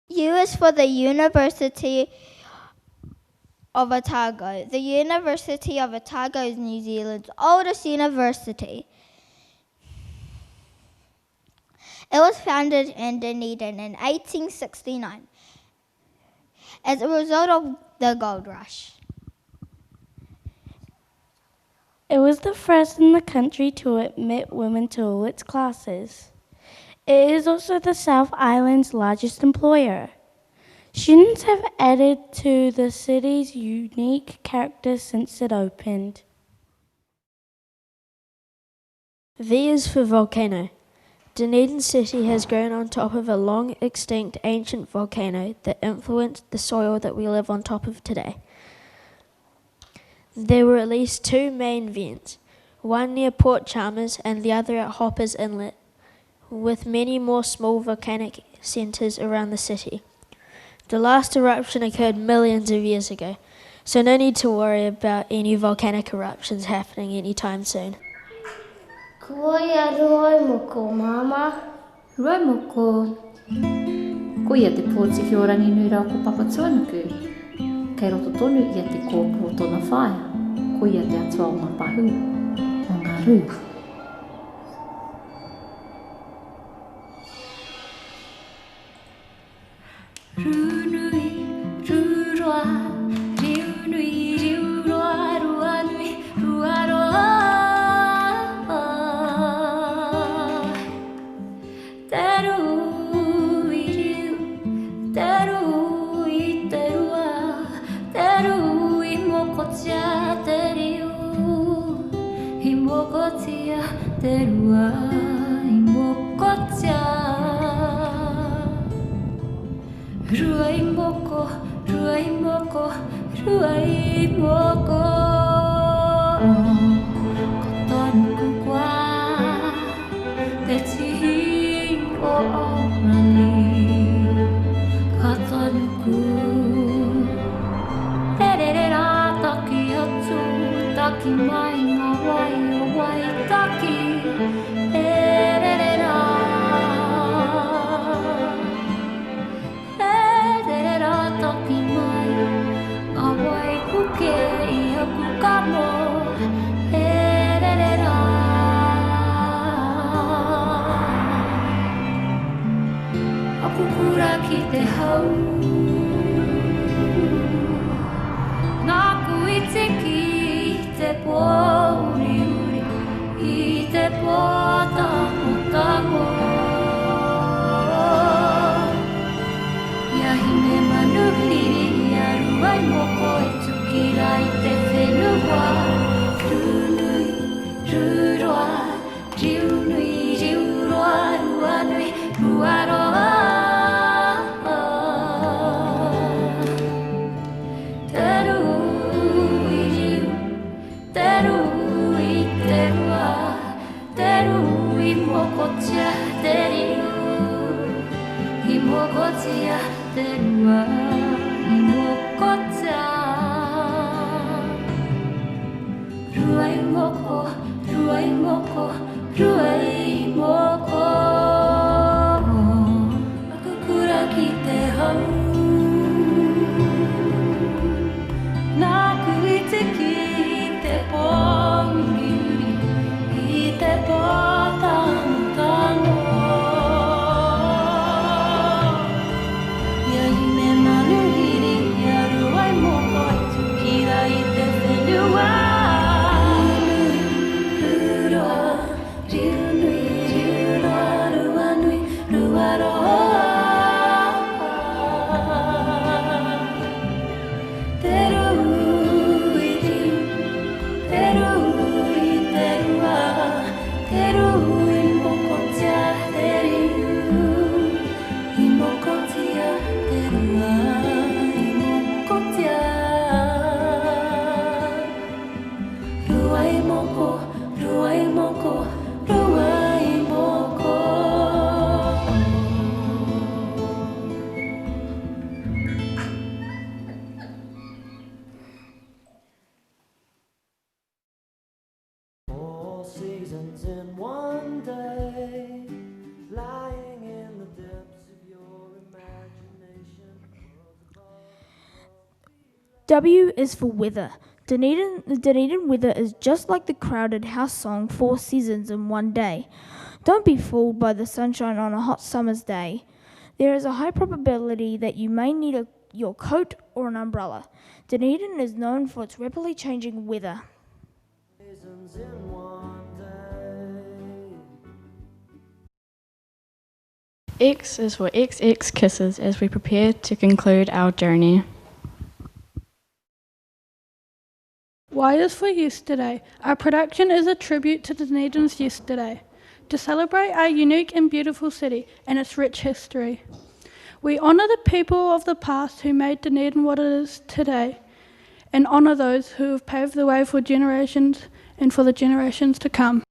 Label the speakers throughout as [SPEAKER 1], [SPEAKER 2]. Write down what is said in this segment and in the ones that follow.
[SPEAKER 1] U is for the University of Otago. The University of Otago is New Zealand's oldest university. It was founded in Dunedin in 1869 as a result of the gold rush.
[SPEAKER 2] It was the first in the country to admit women to all its classes. It is also the South Island's largest employer. Students have added to the city's unique character since it opened.
[SPEAKER 3] V is for volcano. Dunedin City has grown on top of a long extinct ancient volcano that influenced the soil that we live on top of today. There were at least two main vents, one near Port Chalmers and the other at Hoppers Inlet, with many more small volcanic centres around the city. The last eruption occurred millions of years ago, so no need to worry about any volcanic eruptions happening anytime soon.
[SPEAKER 4] Kua ia roi moko, mama.
[SPEAKER 5] Roi moko. Ko ia te pōtiki o rangi nui rau ko Papatuanuku. Kei roto tonu ia te kōpō tona whaia. Ko ia te atua o ngā pahu, o ngā rū.
[SPEAKER 6] Rūnui, rūroa, riunui, riuroa, ruanui, ruaroa. Te rui riu, te rui te rua, te rui mokotia te riu, I mokotia te rua, I mokotia. Ruai moko, ruai moko, ruai moko. Kotonuku kwa te tihi o orani. Kotonuku Rerera taki atu, taki mai ngā wai o wai taki. Rerera Toki mai, ngā wai kuke I aku kamo, e rerera. Aku kura ki te hau, ngā kui tiki I te pōuriuri, I te pōtango. Ia hine manuhiri, ia ruai moko e tuki rai te whenua. Rūnui, rūroa, riunui, riuroa, ruanui, ruaroa. Te rui riu, te rui te rua, te rui mokotia te riu, I mokotia te rua, I mokotia. Ruai moko, ruai moko, ruai moko. Aku kura ki te hau, nā kui tiki te pōuriuri, I te pōtango. Ia hine manuhiri, ia ruai moko e tuki rai te whenua. Rūroa, riunui, riuroa.
[SPEAKER 7] W is for weather. The Dunedin weather is just like the crowded house song, 4 seasons in one day. Don't be fooled by the sunshine on a hot summer's day. There is a high probability that you may need your coat or an umbrella. Dunedin is known for its rapidly changing weather.
[SPEAKER 8] X is for XX kisses as we prepare to conclude our journey.
[SPEAKER 9] Y is for yesterday. Our production is a tribute to Dunedin's yesterday, to celebrate our unique and beautiful city and its rich history. We honour the people of the past who made Dunedin what it is today, and honour those who have paved the way for generations and for the generations to come.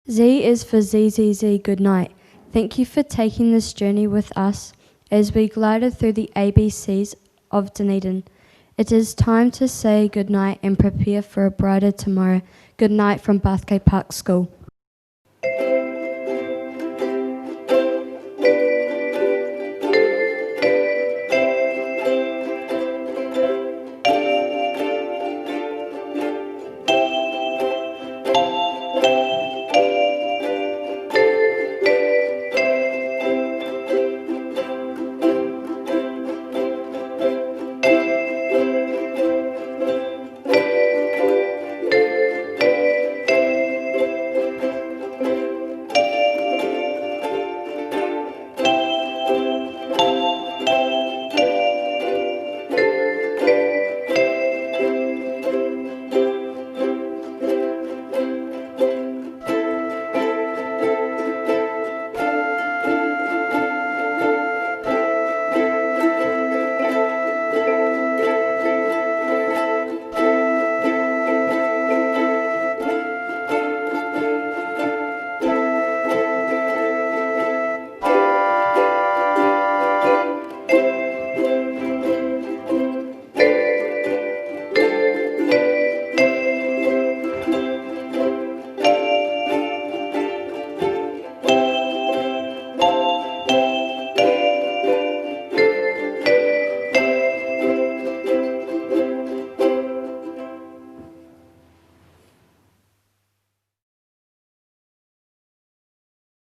[SPEAKER 10] Z is for ZZZ good night. Thank you for taking this journey with us as we glided through the ABCs of Dunedin. It is time to say good night and prepare for a brighter tomorrow. Good night from Bathgate Park School.